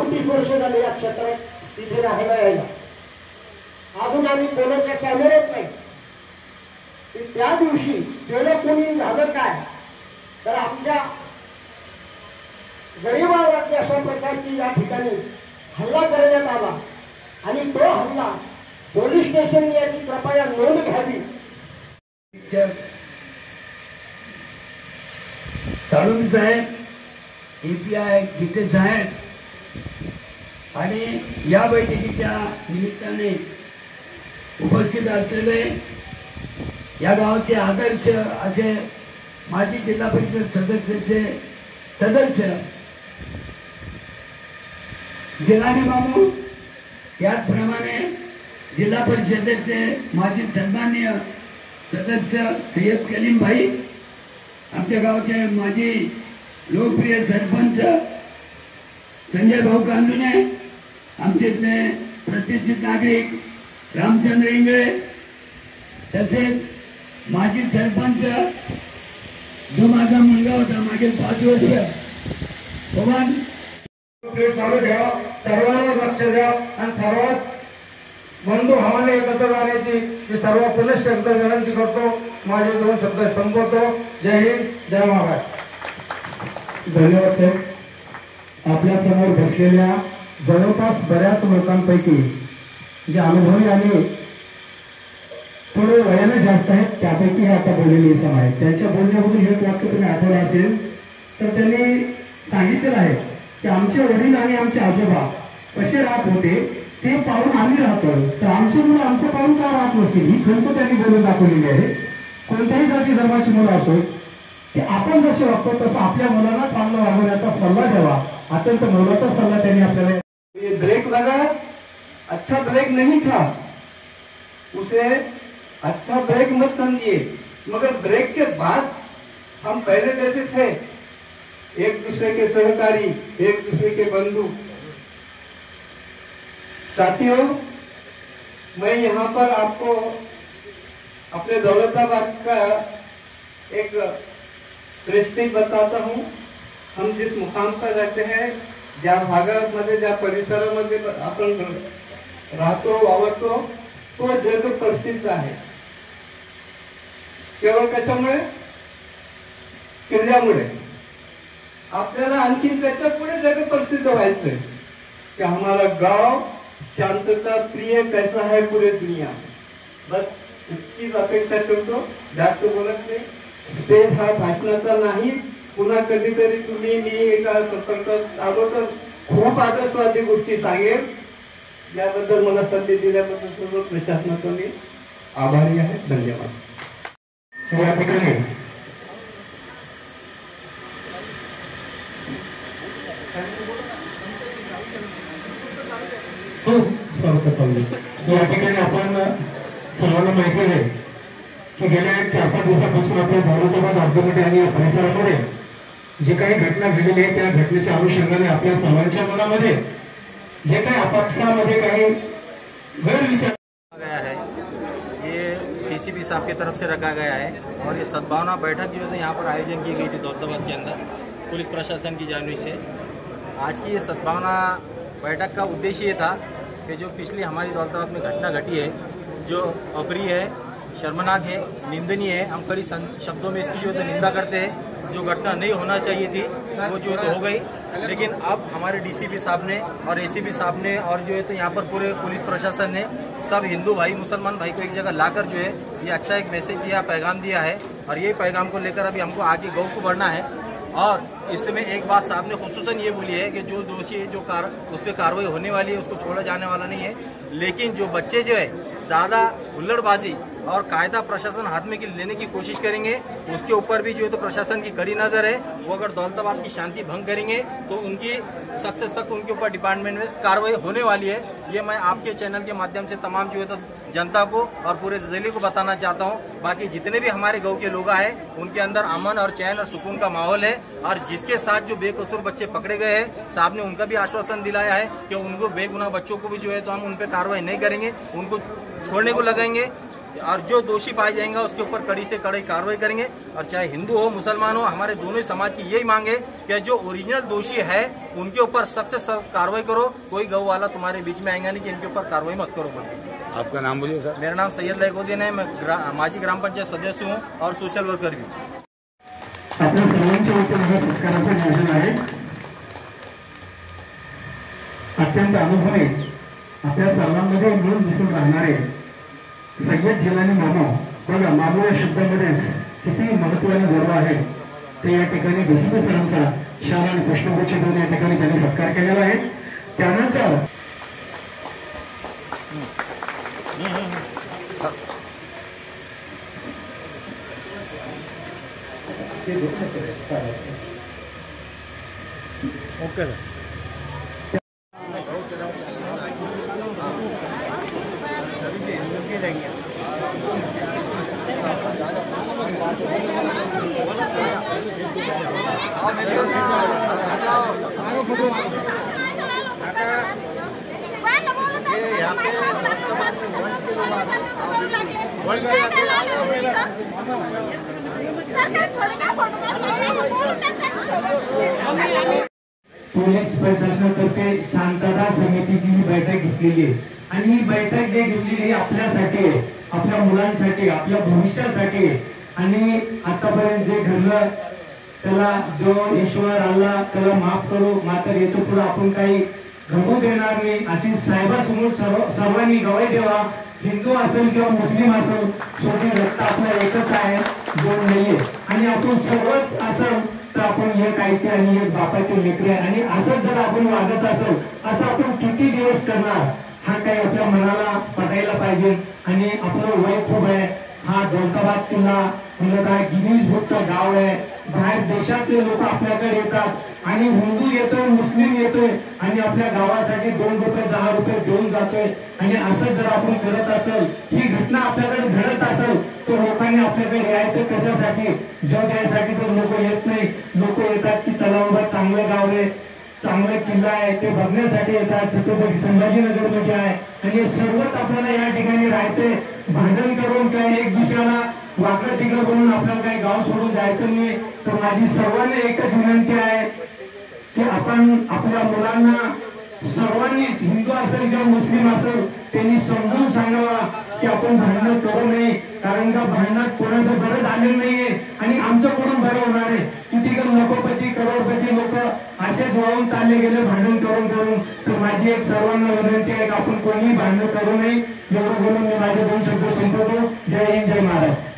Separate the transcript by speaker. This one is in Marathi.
Speaker 1: 38 वर्ष झाले या क्षेत्रात तिथे राहायला यायला. अजून आम्ही कोणाच्या कॅमेऱ्यात नाही. त्या दिवशी त्याला कोणी झालं काय तर आमच्या गरीबावरती अशा प्रकारची या ठिकाणी हल्ला करण्यात आला आणि तो हल्ला पोलीस स्टेशनने याची कृपया नोंद घ्यावी.
Speaker 2: साळुंके साहेब, API गीते साहेब आणि या बैठकीच्या निमित्ताने उपस्थित असलेले या गावाचे आदर्श असे माजी जिल्हा परिषद सदस्याचे सदस्य जिलानी मामू, त्याचप्रमाणे जिल्हा परिषदेचे माजी सन्माननीय सदस्य सय्यद कलीम भाई, आमच्या गावचे माजी लोकप्रिय सरपंच संजय भाऊ कांदुने, आमचे प्रतिष्ठित नागरिक रामचंद्र इंगळे, तसेच माजी सरपंच जो माझा मुलगा होता मागील 5 वर्ष पवन.
Speaker 3: चालू ठेवा, सर्वांना लक्ष द्या आणि सर्वात बंधू भावाने एकत्र राहण्याची मी सर्व पुनश्च एकदा विनंती करतो. माझे 2 शब्द संपवतो. जय हिंद, जय महाराष्ट्र.
Speaker 4: धन्यवाद साहेब. आपल्या समोर बसलेल्या जवळपास बऱ्याच लोकांपैकी जे अनुभवी आणि थोडे वयाने जास्त आहेत त्यापैकी हे आता बोललेले सम आहेत. त्यांच्या बोलण्यामधून हे वाक्य तुम्ही आठवलं असेल तर त्यांनी सांगितलेलं आहे की आमचे वडील आणि आमचे आजोबा कसे राहत होते ते पाहून आम्ही राहतो, तर आमची मुलं आमचं पाहून का राहत नसतील ही खंत त्यांनी बोलून दाखवलेली आहे. कोणत्याही जाती धर्माची मुलं असो की आपण जसे वागतो तसं आपल्या मुलांना चांगलं वागवण्याचा सल्ला द्यावा. अत्यंत मोलाचा सल्ला त्यांनी आपल्याला.
Speaker 3: ब्रेक लगा, अच्छा ब्रेक नहीं था, उसे अच्छा ब्रेक मत समझिए, मगर ब्रेक के बाद हम पहले जैसे थे, एक दूसरे के सहकारी, एक दूसरे के बंधु. साथियों, मैं यहाँ पर आपको अपने दौलताबाद का एक प्रेस्टीज बताता हूँ. हम जिस मुकाम पर रहते हैं, ज्या भागामध्ये ज्या परिसरामध्ये आपण राहतो वावरतो तो जग प्रसिद्ध आहे. केवळ कशामुळे? किल्ल्यामुळे. आपल्याला आणखी त्याच्या पुढे जग प्रसिद्ध व्हायचंय कि हमारा गांव शांतता प्रिय कैसा है पूरे दुनिया. बस इतकीच अपेक्षा करतो, जास्त बोलत नाही. स्टेज हा भाषणाचा नाही. पुन्हा कधीतरी तुम्ही मी एका संपर्कात आलो तर खूप आदर्शवादी गोष्टी सांगेल. याबद्दल मला संधी दिल्याबद्दल सर्व प्रशासनाचा मी आभारी आहे. धन्यवाद.
Speaker 4: या ठिकाणी या ठिकाणी आपण सर्वांना माहिती आहे की गेल्या 4-5 दिवसापासून आपल्या दौलताबाद औद्योगिक आणि परिसरामध्ये जे काही घटना घडलेली आहे त्या घटनेच्या अनुषंगाने आपल्या सर्वांच्या मनामध्ये जे काही आपापसामध्ये काही गैरविचार
Speaker 5: गया है, ये DCP साहब की तरफ से रखा गया है. और ये सद्भावना बैठक जो है यहाँ पर आयोजन की गई थी दौलताबाद के अंदर पुलिस प्रशासन की जानिब से. आज की ये सद्भावना बैठक का उद्देश्य ये था कि जो पिछली हमारी दौलताबाद में घटना घटी है जो अप्रिय है, शर्मनाक है, निंदनीय है. हम कड़ी शब्दों में इसकी जो है निंदा करते हैं. जो घटना नहीं होना चाहिए थी वो जो है हो गई. लेकिन अब हमारे DCP साहब ने और ACP साहब ने और जो है तो यहाँ पर पूरे पुलिस प्रशासन ने सब हिंदू भाई मुसलमान भाई को एक जगह लाकर जो है ये अच्छा एक मैसेज दिया, पैगाम दिया है. और ये पैगाम को लेकर अभी हमको आगे गौ को बढ़ना है. और इसमें एक बात साहब ने खुसूसन ये बोली है कि जो दोषी है जो उस पर कार्रवाई होने वाली है उसको छोड़ा जाने वाला नहीं है. लेकिन जो बच्चे जो है ज़्यादा हुल्लड़बाजी और कायदा प्रशासन हाथ में लेने की कोशिश करेंगे उसके ऊपर भी जो है तो प्रशासन की कड़ी नजर है. वो अगर दौलताबाद की शांति भंग करेंगे तो उनकी सख्त से सख्त उनके ऊपर डिपार्टमेंट में कार्रवाई होने वाली है. ये मैं आपके चैनल के माध्यम से तमाम जो है तो जनता को और पूरे जिले को बताना चाहता हूँ. बाकी जितने भी हमारे गाँव के लोग हैं उनके अंदर अमन और चैन और सुकून का माहौल है. और जिसके साथ जो बेकसूर बच्चे पकड़े गए हैं साहब ने उनका भी आश्वासन दिलाया है कि उनको बेगुनाह बच्चों को भी जो है तो हम उन पर कार्रवाई नहीं करेंगे, उनको छोड़ने को लगाएंगे. और जो दोषी पाया जाएगा उसके ऊपर कड़ी से कड़ी कार्रवाई करेंगे। और चाहे हिंदू हो मुसलमान हो, हमारे दोनों ही समाज की यही मांग है कि जो ओरिजिनल दोषी है उनके ऊपर सख्त से सख्त कार्रवाई करो। कोई गौ वाला तुम्हारे बीच में आएगा नहीं कि इनके ऊपर कार्रवाई मत करो।
Speaker 6: आपका नाम बोलिए सर।
Speaker 5: मेरा नाम सैयद लैकुद्दीन है, मैं माजी ग्राम पंचायत सदस्य हूँ और सोशल वर्कर भी।
Speaker 4: आपल्या सर्वांच्या वतीने सत्काराचं नियोजन आहे। अत्यंत अनुभवी आपल्या सर्वांमध्ये मिळून दिसून राहणारे सय्यद जिलानी मामा, बघा मामू या शब्दामध्येच किती महत्वाने गोडवा आहे ते या ठिकाणी देशमुख सरांचा शाल आणि पुष्पगुच्छ देऊन या ठिकाणी त्यांनी सत्कार केलेला आहे। त्यानंतर
Speaker 5: ओके
Speaker 4: पोलीस प्रशासनातर्फे शांतता समितीची ही बैठक घेतलेली आहे आणि ही बैठक जे घेतलेली आहे आपल्यासाठी आहे, आपल्या मुलांसाठी, आपल्या भविष्यासाठी आणि आतापर्यंत जे घडलं त्याला जो ईश्वर अल्लाह त्याला माफ करू, मात्र याच्या पुढे आपण काही घडू देणार नाही अशी साहेबासमोर सर्वांनी गवाही द्यावा। हिंदू असेल किंवा मुस्लिम असेल शेवटी रक्त आपला एकच आहे, दोन नाहीये आणि आपण सर्वच असेल तर आपण एक आईचे आणि एक बापाचे लेकरे आणि असंच जर आपण वागत असेल असं आपण किती दिवस करणार हा काही आपल्या मनाला पटायला पाहिजे। आणि आपलं वय खूप आहे, हा दौलताबाद किल्ला म्हणजे काय गिनीज बुकचं गाव आहे, बाहेर देशातले लोक आपल्याकडे येतात आणि हिंदू येतोय मुस्लिम येतोय आणि आपल्या गावासाठी 2 रुपये 10 रुपये देऊन जातोय आणि असं जर आपण करत असेल, ही घटना आपल्याकडे घडत असेल तर लोकांनी आपल्याकडे यायचं कशासाठी? जो द्यायसाठी तर लोक येत नाही। लोक येतात की चला बाबा चांगलं गाव आहे, चांगला किल्ला आहे ते बघण्यासाठी येतात। छत्रपती संभाजीनगर मध्ये आहे आणि सर्वच आपल्याला या ठिकाणी राहायचंय। भांडण करून काय एक दुसऱ्याला वाकडं तिकडं बोलून आपल्याला काही गाव सोडून जायचं नाही। तर माझी सर्वांना एकच विनंती आहे की आपण आपल्या मुलांना सर्वांनी हिंदू असेल किंवा मुस्लिम असेल त्यांनी समजून सांगावा की आपण भांडण करू नये, कारण का भांडणात कोणाचं बरं झालेलं नाहीये आणि आमचं कोण बरं होणार आहे। किती लखोपती करोडपती लोक असे जुळवून चालले गेले भांडण करून करून। तर माझी एक सर्वांना विनंती आहे की आपण कोणीही भांडण करू नये। एवढं बोलून मी माझे 2 शब्द संपवतो। जय हिंद, जय महाराज।